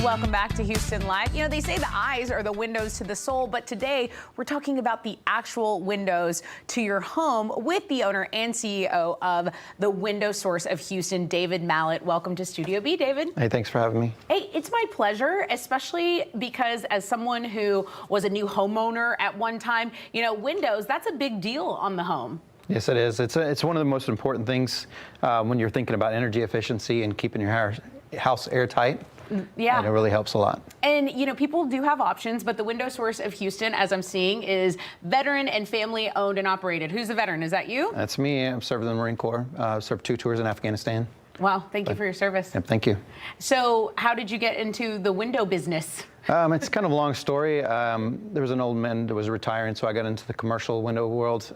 Welcome back to Houston Live. You know, they say the eyes are the windows to the soul, but today we're talking about the actual windows to your home with the owner and CEO of the Window Source of Houston, David Mallett. Welcome to Studio B, David. Hey, thanks for having me. Hey, it's my pleasure, especially because as someone who was a new homeowner at one time, you know, windows, that's a big deal on the home. Yes, it is. It's one of the most important things when you're thinking about energy efficiency and keeping your house airtight. Yeah. And it really helps a lot. And, you know, people do have options, but the Window Source of Houston, as I'm seeing, is veteran and family owned and operated. Who's the veteran? Is that you? That's me. I'm serving in the Marine Corps. Served 2 tours in Afghanistan. Wow. Thank you for your service. Yep, thank you. So how did you get into the window business? It's kind of a long story. There was an old man that was retiring, so I got into the commercial window world.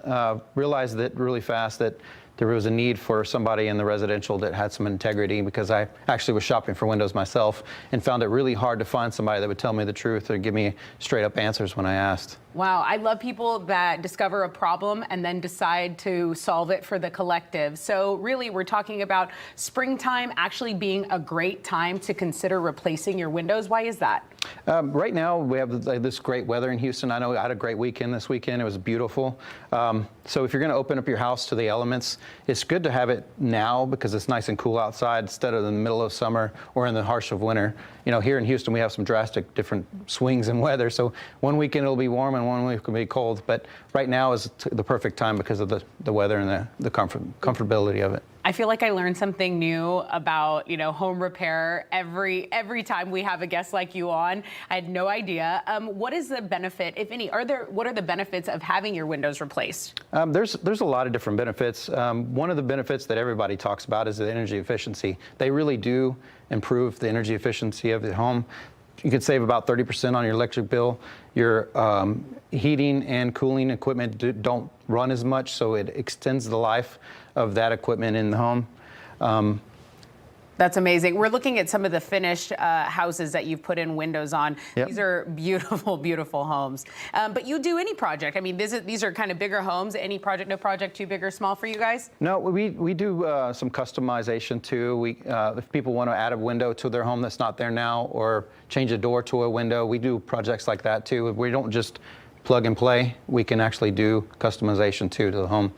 Realized that really fast that there was a need for somebody in the residential that had some integrity, because I actually was shopping for windows myself and found it really hard to find somebody that would tell me the truth or give me straight up answers when I asked. Wow, I love people that discover a problem and then decide to solve it for the collective. So really, we're talking about springtime actually being a great time to consider replacing your windows. Why is that? Right now, we have this great weather in Houston. I know I had a great weekend this weekend. It was beautiful. So if you're going to open up your house to the elements, it's good to have it now because it's nice and cool outside instead of in the middle of summer or in the harsh of winter. You know, here in Houston, we have some drastic different swings in weather. So one weekend it'll be warm and one week it'll be cold. But right now is the perfect time because of the weather and the comfortability of it. I feel like I learn something new about, you know, home repair every time we have a guest like you on. I had no idea. What is the benefit, if any? What are the benefits of having your windows replaced? There's a lot of different benefits. One of the benefits that everybody talks about is the energy efficiency. They really do improve the energy efficiency of the home. You could save about 30% on your electric bill. Your heating and cooling equipment don't run as much, so it extends the life of that equipment in the home. That's amazing. We're looking at some of the finished houses that you've put in windows on. Yep. These are beautiful, beautiful homes. But you do any project. I mean, these are kind of bigger homes. Any project, no project too big or small for you guys? No, we do some customization too. If people want to add a window to their home that's not there now, or change a door to a window, we do projects like that too. We don't just plug and play. We can actually do customization too to the home.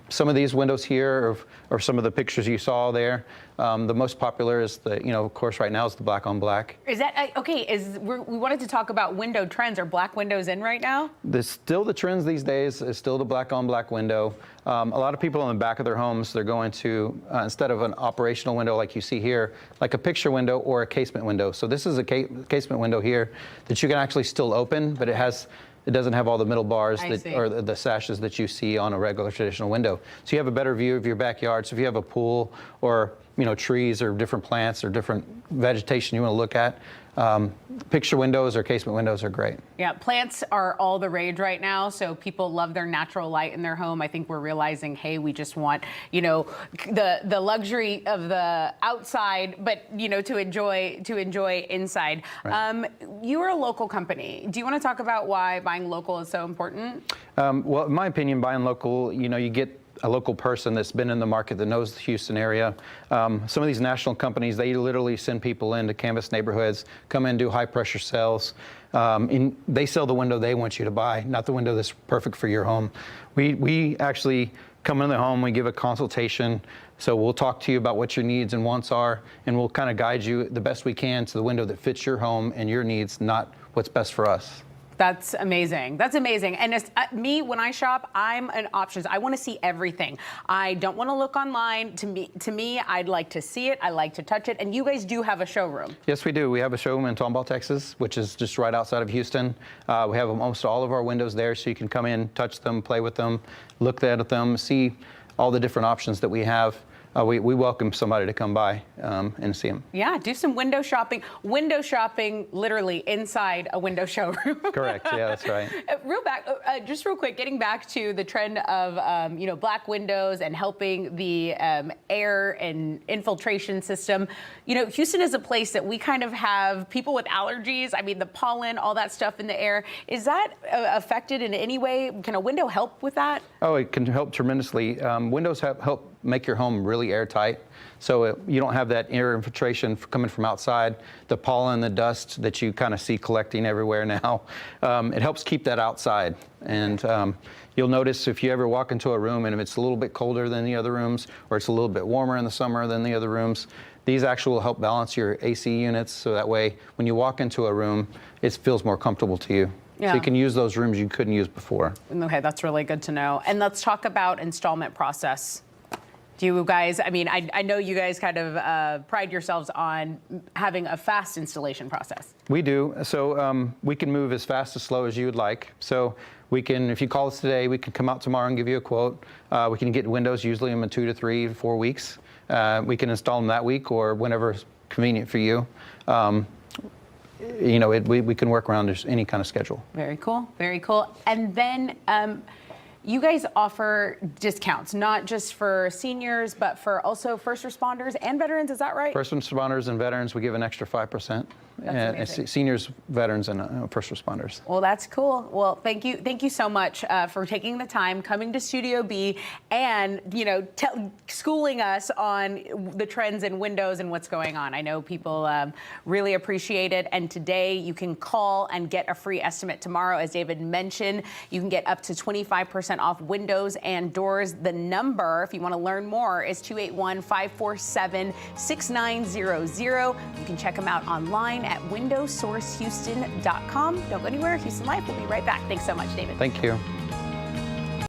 Some of these windows here are some of the pictures you saw there. The most popular is of course right now is the black on black. Is that okay? We wanted to talk about window trends. Are black windows in right now? Still the trends these days is still the black on black window. A lot of people in the back of their homes, they're going to instead of an operational window like you see here, like a picture window or a casement window. So this is a casement window here that you can actually still open, but it doesn't have all the middle bars or the sashes that you see on a regular traditional window. So you have a better view of your backyard. So if you have a pool or trees or different plants or different vegetation you want to look at, picture windows or casement windows are great. Yeah, plants are all the rage right now, so people love their natural light in their home. I think we're realizing, hey, we just want, the luxury of the outside, but to enjoy inside. Right. You are a local company. Do you want to talk about why buying local is so important? Well, in my opinion, buying local, you get a local person that's been in the market that knows the Houston area. Some of these national companies, they literally send people in to canvas neighborhoods, come in, do high pressure sales. And they sell the window they want you to buy, not the window that's perfect for your home. We actually come in the home, we give a consultation. So we'll talk to you about what your needs and wants are, and we'll kind of guide you the best we can to the window that fits your home and your needs, not what's best for us. That's amazing. That's amazing. And me, when I shop, I'm an options. I want to see everything. I don't want to look online. To me, I'd like to see it. I like to touch it. And you guys do have a showroom. Yes, we do. We have a showroom in Tomball, Texas, which is just right outside of Houston. We have almost all of our windows there, so you can come in, touch them, play with them, look at them, see all the different options that we have. We welcome somebody to come by and see them. Yeah, do some window shopping. Window shopping, literally inside a window showroom. Correct. Yeah, that's right. Just real quick, getting back to the trend of black windows and helping the air and infiltration system. Houston is a place that we kind of have people with allergies. I mean, the pollen, all that stuff in the air. Is that affected in any way? Can a window help with that? Oh, it can help tremendously. Windows help make your home really airtight. So you don't have that air infiltration coming from outside, the pollen, the dust that you kind of see collecting everywhere now. It helps keep that outside. And you'll notice if you ever walk into a room and if it's a little bit colder than the other rooms, or it's a little bit warmer in the summer than the other rooms, these actually will help balance your AC units, so that way when you walk into a room, it feels more comfortable to you. Yeah. So you can use those rooms you couldn't use before. Okay, that's really good to know. And let's talk about installment process. Do you guys, I mean, I know you guys kind of pride yourselves on having a fast installation process. We do. So we can move as fast as slow as you would like. So we can, if you call us today, we can come out tomorrow and give you a quote. We can get windows usually in 2 to 3 to 4 weeks. We can install them that week or whenever it's convenient for you. You know, we can work around any kind of schedule. Very cool, very cool. And then you guys offer discounts, not just for seniors, but for also first responders and veterans, is that right? First responders and veterans, we give an extra 5%. That's amazing. Seniors, veterans, and first responders. Well, that's cool. Well, thank you so much for taking the time, coming to Studio B, and schooling us on the trends in windows and what's going on. I know people really appreciate it. And today you can call and get a free estimate. Tomorrow, as David mentioned, you can get up to 25% off windows and doors. The number, if you want to learn more, is 281-547-6900. You can check them out online at windowsourcehouston.com. Don't go anywhere. Houston Life will be right back. Thanks so much, David. Thank you.